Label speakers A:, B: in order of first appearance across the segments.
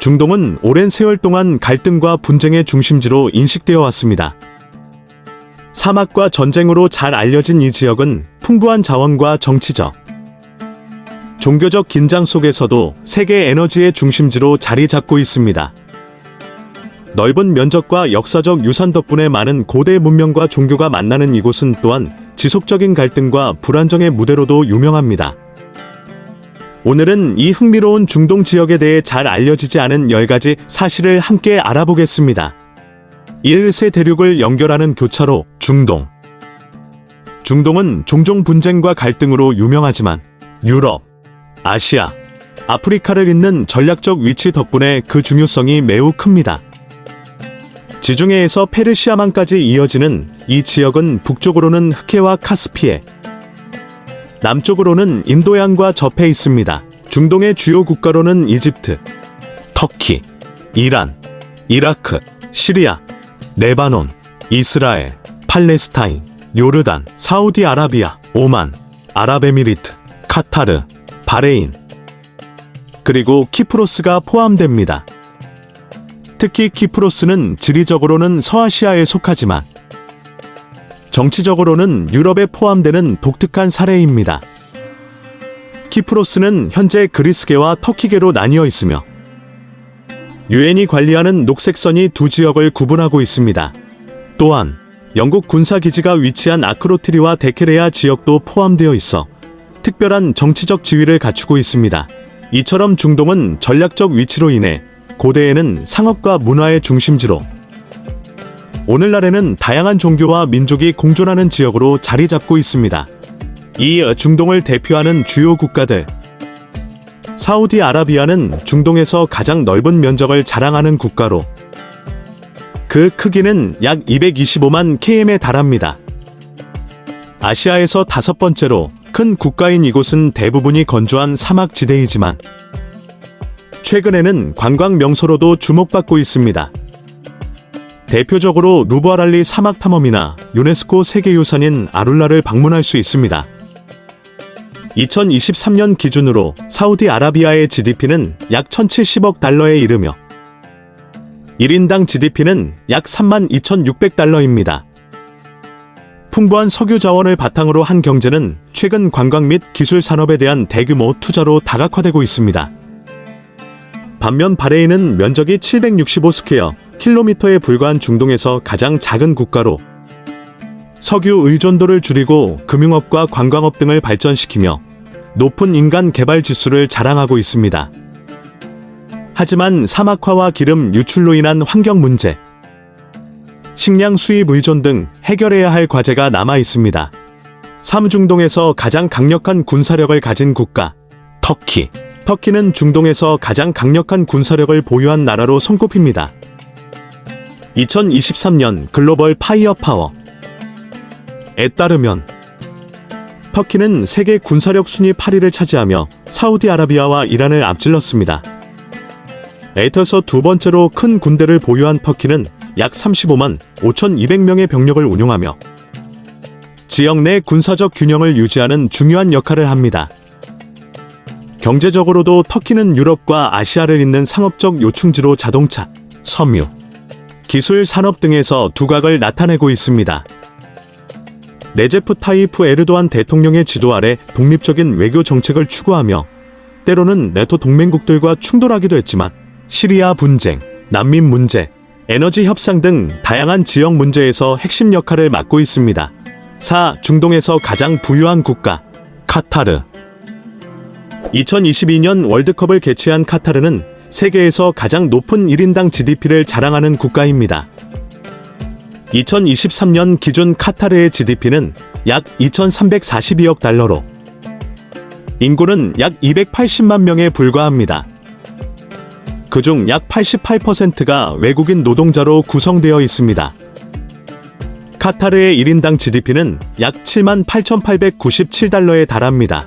A: 중동은 오랜 세월 동안 갈등과 분쟁의 중심지로 인식되어 왔습니다. 사막과 전쟁으로 잘 알려진 이 지역은 풍부한 자원과 정치적, 종교적 긴장 속에서도 세계 에너지의 중심지로 자리 잡고 있습니다. 넓은 면적과 역사적 유산 덕분에 많은 고대 문명과 종교가 만나는 이곳은 또한 지속적인 갈등과 불안정의 무대로도 유명합니다. 오늘은 이 흥미로운 중동 지역에 대해 잘 알려지지 않은 10가지 사실을 함께 알아보겠습니다. 1세 대륙을 연결하는 교차로 중동. 중동은 종종 분쟁과 갈등으로 유명하지만 유럽, 아시아, 아프리카를 잇는 전략적 위치 덕분에 그 중요성이 매우 큽니다. 지중해에서 페르시아만까지 이어지는 이 지역은 북쪽으로는 흑해와 카스피해, 남쪽으로는 인도양과 접해 있습니다. 중동의 주요 국가로는 이집트, 터키, 이란, 이라크, 시리아, 레바논, 이스라엘, 팔레스타인, 요르단, 사우디아라비아, 오만, 아랍에미리트, 카타르, 바레인, 그리고 키프로스가 포함됩니다. 특히 키프로스는 지리적으로는 서아시아에 속하지만 정치적으로는 유럽에 포함되는 독특한 사례입니다. 키프로스는 현재 그리스계와 터키계로 나뉘어 있으며 유엔이 관리하는 녹색선이 두 지역을 구분하고 있습니다. 또한 영국 군사기지가 위치한 아크로트리와 데케레아 지역도 포함되어 있어 특별한 정치적 지위를 갖추고 있습니다. 이처럼 중동은 전략적 위치로 인해 고대에는 상업과 문화의 중심지로, 오늘날에는 다양한 종교와 민족이 공존하는 지역으로 자리 잡고 있습니다. 이 중동을 대표하는 주요 국가들. 사우디아라비아는 중동에서 가장 넓은 면적을 자랑하는 국가로 그 크기는 약 225만 km에 달합니다. 아시아에서 5번째로 큰 국가인 이곳은 대부분이 건조한 사막지대이지만 최근에는 관광 명소로도 주목받고 있습니다. 대표적으로 누브알알리 사막 탐험이나 유네스코 세계유산인 아룰라를 방문할 수 있습니다. 2023년 기준으로 사우디아라비아의 GDP는 약 1,070억 달러에 이르며 1인당 GDP는 약 32,600달러입니다. 풍부한 석유 자원을 바탕으로 한 경제는 최근 관광 및 기술 산업에 대한 대규모 투자로 다각화되고 있습니다. 반면 바레인은 면적이 765스퀘어 킬로미터에 불과한 중동에서 가장 작은 국가로 석유 의존도를 줄이고 금융업과 관광업 등을 발전시키며 높은 인간 개발 지수를 자랑하고 있습니다. 하지만 사막화와 기름 유출로 인한 환경 문제, 식량 수입 의존 등 해결해야 할 과제가 남아 있습니다. 삼중동에서 가장 강력한 군사력을 가진 국가, 터키. 터키는 중동에서 가장 강력한 군사력을 보유한 나라로 손꼽힙니다. 2023년 글로벌 파이어 파워에 따르면 터키는 세계 군사력 순위 8위를 차지하며 사우디아라비아와 이란을 앞질렀습니다. 애터서 두 번째로 큰 군대를 보유한 터키는 약 35만 5,200명의 병력을 운용하며 지역 내 군사적 균형을 유지하는 중요한 역할을 합니다. 경제적으로도 터키는 유럽과 아시아를 잇는 상업적 요충지로 자동차, 섬유, 기술 산업 등에서 두각을 나타내고 있습니다. 레제프 타이프 에르도안 대통령의 지도 아래 독립적인 외교 정책을 추구하며 때로는 네토 동맹국들과 충돌하기도 했지만 시리아 분쟁, 난민 문제, 에너지 협상 등 다양한 지역 문제에서 핵심 역할을 맡고 있습니다. 4. 중동에서 가장 부유한 국가, 카타르. 2022년 월드컵을 개최한 카타르는 세계에서 가장 높은 1인당 GDP를 자랑하는 국가입니다. 2023년 기준 카타르의 GDP는 약 2,342억 달러로 인구는 약 280만 명에 불과합니다. 그중 약 88%가 외국인 노동자로 구성되어 있습니다. 카타르의 1인당 GDP는 약 78,897달러에 달합니다.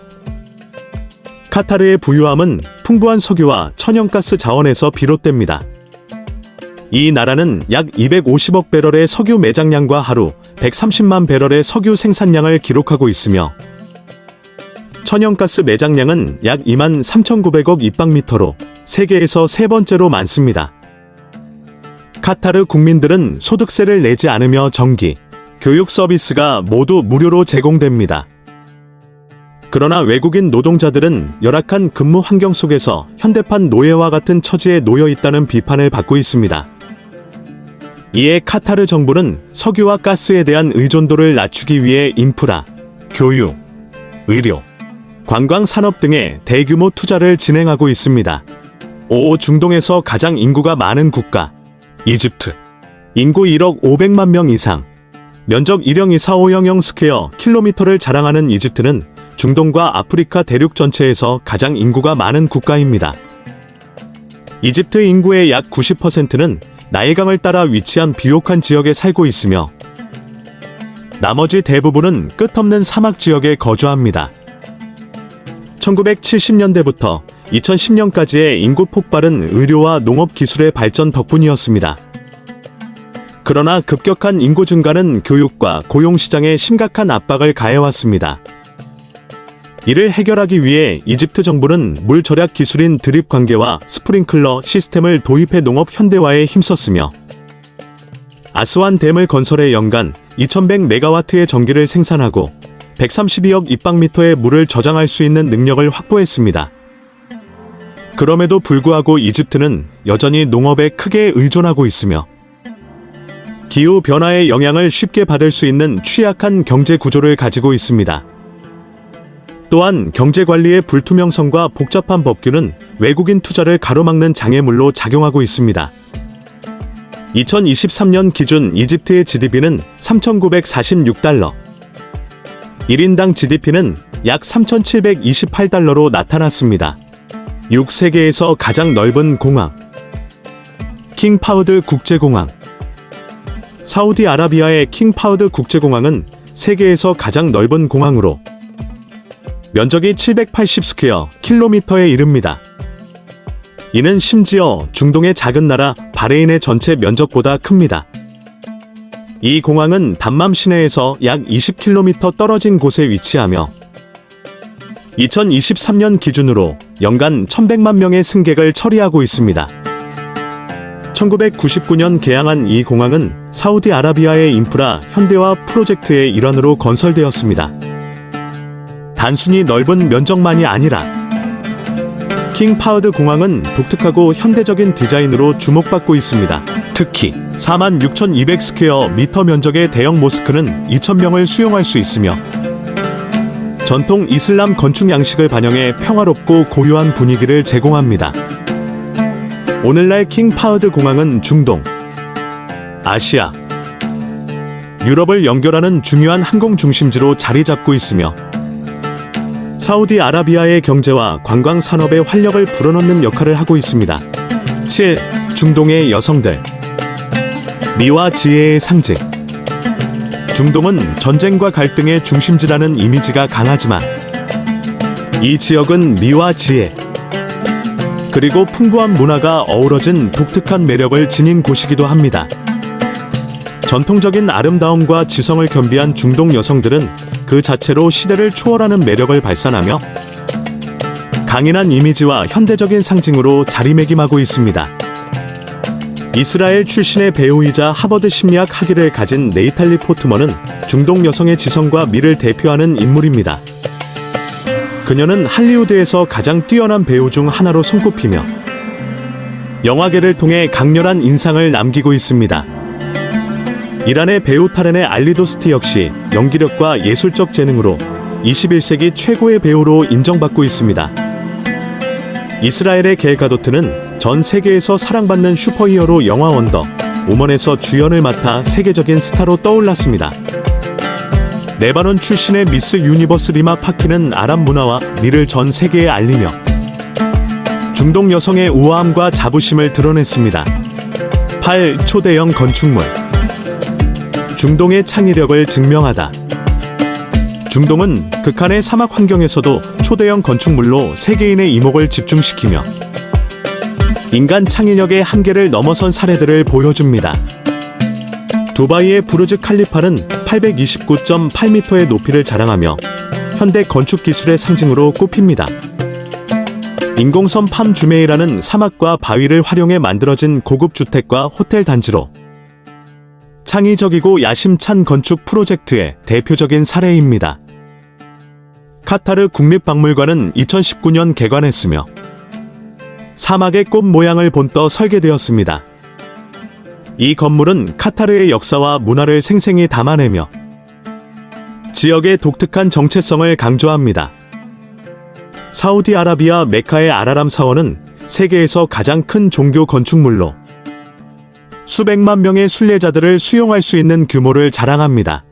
A: 카타르의 부유함은 풍부한 석유와 천연가스 자원에서 비롯됩니다. 이 나라는 약 250억 배럴의 석유 매장량과 하루 130만 배럴의 석유 생산량을 기록하고 있으며 천연가스 매장량은 약 23,900억 입방미터로 세계에서 세 번째로 많습니다. 카타르 국민들은 소득세를 내지 않으며 전기, 교육 서비스가 모두 무료로 제공됩니다. 그러나 외국인 노동자들은 열악한 근무 환경 속에서 현대판 노예와 같은 처지에 놓여 있다는 비판을 받고 있습니다. 이에 카타르 정부는 석유와 가스에 대한 의존도를 낮추기 위해 인프라, 교육, 의료, 관광 산업 등에 대규모 투자를 진행하고 있습니다. 중동에서 가장 인구가 많은 국가, 이집트. 인구 1억 500만 명 이상, 면적 1.2450 스퀘어 킬로미터를 자랑하는 이집트는 중동과 아프리카 대륙 전체에서 가장 인구가 많은 국가입니다. 이집트 인구의 약 90%는 나일강을 따라 위치한 비옥한 지역에 살고 있으며 나머지 대부분은 끝없는 사막 지역에 거주합니다. 1970년대부터 2010년까지의 인구 폭발은 의료와 농업 기술의 발전 덕분이었습니다. 그러나 급격한 인구 증가는 교육과 고용 시장에 심각한 압박을 가해왔습니다. 이를 해결하기 위해 이집트 정부는 물 절약 기술인 드립 관계와 스프링클러 시스템을 도입해 농업 현대화에 힘썼으며 아스완 댐을 건설해 연간 2100메가와트의 전기를 생산하고 132억 입방미터의 물을 저장할 수 있는 능력을 확보했습니다. 그럼에도 불구하고 이집트는 여전히 농업에 크게 의존하고 있으며 기후변화의 영향을 쉽게 받을 수 있는 취약한 경제 구조를 가지고 있습니다. 또한 경제관리의 불투명성과 복잡한 법규는 외국인 투자를 가로막는 장애물로 작용하고 있습니다. 2023년 기준 이집트의 GDP는 3,946달러, 1인당 GDP는 약 3,728달러로 나타났습니다. 6세계에서 가장 넓은 공항, 킹파우드 국제공항. 사우디아라비아의 킹파우드 국제공항은 세계에서 가장 넓은 공항으로 면적이 780 스퀘어 킬로미터에 이릅니다. 이는 심지어 중동의 작은 나라 바레인의 전체 면적보다 큽니다. 이 공항은 담맘 시내에서 약 20km 떨어진 곳에 위치하며 2023년 기준으로 연간 1,100만 명의 승객을 처리하고 있습니다. 1999년 개항한 이 공항은 사우디아라비아의 인프라 현대화 프로젝트의 일환으로 건설되었습니다. 단순히 넓은 면적만이 아니라 킹파우드 공항은 독특하고 현대적인 디자인으로 주목받고 있습니다. 특히 46,200 스퀘어 미터 면적의 대형 모스크는 2,000명을 수용할 수 있으며 전통 이슬람 건축 양식을 반영해 평화롭고 고요한 분위기를 제공합니다. 오늘날 킹파우드 공항은 중동, 아시아, 유럽을 연결하는 중요한 항공 중심지로 자리 잡고 있으며 사우디아라비아의 경제와 관광 산업에 활력을 불어넣는 역할을 하고 있습니다. 7. 중동의 여성들. 미와 지혜의 상징. 중동은 전쟁과 갈등의 중심지라는 이미지가 강하지만 이 지역은 미와 지혜, 그리고 풍부한 문화가 어우러진 독특한 매력을 지닌 곳이기도 합니다. 전통적인 아름다움과 지성을 겸비한 중동 여성들은 그 자체로 시대를 초월하는 매력을 발산하며 강인한 이미지와 현대적인 상징으로 자리매김하고 있습니다. 이스라엘 출신의 배우이자 하버드 심리학 학위를 가진 네이탈리 포트먼은 중동 여성의 지성과 미를 대표하는 인물입니다. 그녀는 할리우드에서 가장 뛰어난 배우 중 하나로 손꼽히며 영화계를 통해 강렬한 인상을 남기고 있습니다. 이란의 배우 타렌의 알리도스티 역시 연기력과 예술적 재능으로 21세기 최고의 배우로 인정받고 있습니다. 이스라엘의 겔 가도트는 전 세계에서 사랑받는 슈퍼히어로 영화 원더 우먼에서 주연을 맡아 세계적인 스타로 떠올랐습니다. 레바논 출신의 미스 유니버스 리마 파키는 아랍 문화와 미를 전 세계에 알리며 중동 여성의 우아함과 자부심을 드러냈습니다. 8. 초대형 건축물. 중동의 창의력을 증명하다. 중동은 극한의 사막 환경에서도 초대형 건축물로 세계인의 이목을 집중시키며 인간 창의력의 한계를 넘어선 사례들을 보여줍니다. 두바이의 부르즈 칼리파는 829.8m의 높이를 자랑하며 현대 건축 기술의 상징으로 꼽힙니다. 인공섬 팜주메이라는 사막과 바위를 활용해 만들어진 고급 주택과 호텔 단지로 창의적이고 야심찬 건축 프로젝트의 대표적인 사례입니다. 카타르 국립박물관은 2019년 개관했으며 사막의 꽃 모양을 본떠 설계되었습니다. 이 건물은 카타르의 역사와 문화를 생생히 담아내며 지역의 독특한 정체성을 강조합니다. 사우디아라비아 메카의 알아람 사원은 세계에서 가장 큰 종교 건축물로 수백만 명의 순례자들을 수용할 수 있는 규모를 자랑합니다.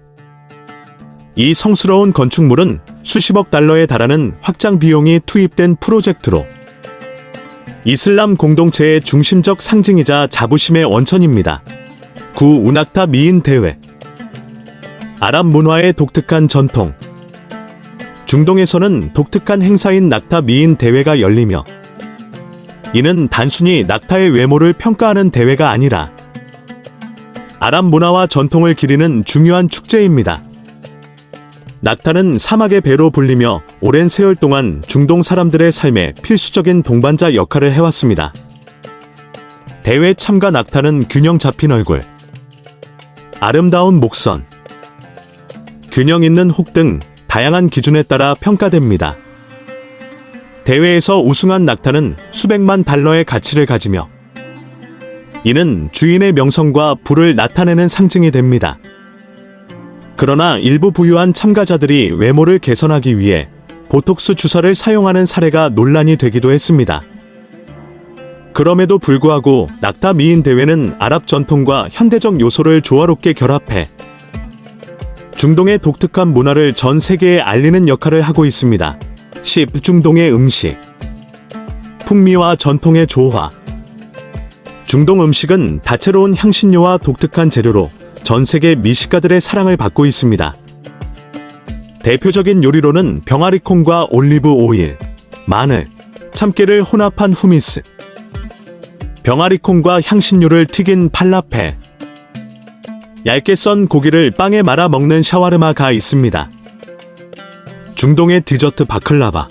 A: 이 성스러운 건축물은 수십억 달러에 달하는 확장 비용이 투입된 프로젝트로 이슬람 공동체의 중심적 상징이자 자부심의 원천입니다. 구 우낙타 미인 대회. 아랍 문화의 독특한 전통. 중동에서는 독특한 행사인 낙타 미인 대회가 열리며 이는 단순히 낙타의 외모를 평가하는 대회가 아니라 아랍 문화와 전통을 기리는 중요한 축제입니다. 낙타는 사막의 배로 불리며 오랜 세월 동안 중동 사람들의 삶에 필수적인 동반자 역할을 해왔습니다. 대회 참가 낙타는 균형 잡힌 얼굴, 아름다운 목선, 균형 있는 혹 등 다양한 기준에 따라 평가됩니다. 대회에서 우승한 낙타는 수백만 달러의 가치를 가지며 이는 주인의 명성과 부를 나타내는 상징이 됩니다. 그러나 일부 부유한 참가자들이 외모를 개선하기 위해 보톡스 주사를 사용하는 사례가 논란이 되기도 했습니다. 그럼에도 불구하고 낙타 미인 대회는 아랍 전통과 현대적 요소를 조화롭게 결합해 중동의 독특한 문화를 전 세계에 알리는 역할을 하고 있습니다. 10. 중동의 음식. 풍미와 전통의 조화. 중동 음식은 다채로운 향신료와 독특한 재료로 전 세계 미식가들의 사랑을 받고 있습니다. 대표적인 요리로는 병아리콩과 올리브 오일, 마늘, 참깨를 혼합한 후미스, 병아리콩과 향신료를 튀긴 팔라펠, 얇게 썬 고기를 빵에 말아 먹는 샤와르마가 있습니다. 중동의 디저트 바클라바.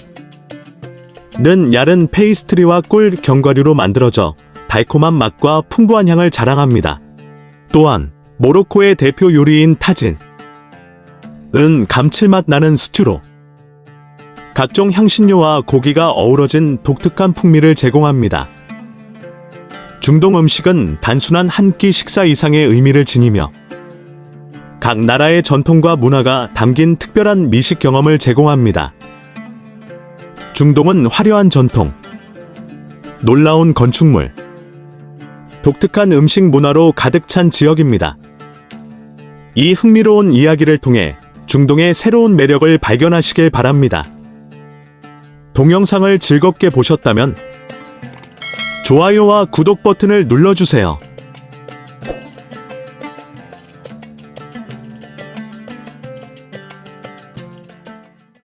A: 는 얇은 페이스트리와 꿀 견과류로 만들어져 달콤한 맛과 풍부한 향을 자랑합니다. 또한 모로코의 대표 요리인 타진. 은 감칠맛 나는 스튜로 각종 향신료와 고기가 어우러진 독특한 풍미를 제공합니다. 중동 음식은 단순한 한 끼 식사 이상의 의미를 지니며 각 나라의 전통과 문화가 담긴 특별한 미식 경험을 제공합니다. 중동은 화려한 전통, 놀라운 건축물, 독특한 음식 문화로 가득 찬 지역입니다. 이 흥미로운 이야기를 통해 중동의 새로운 매력을 발견하시길 바랍니다. 동영상을 즐겁게 보셨다면 좋아요와 구독 버튼을 눌러주세요.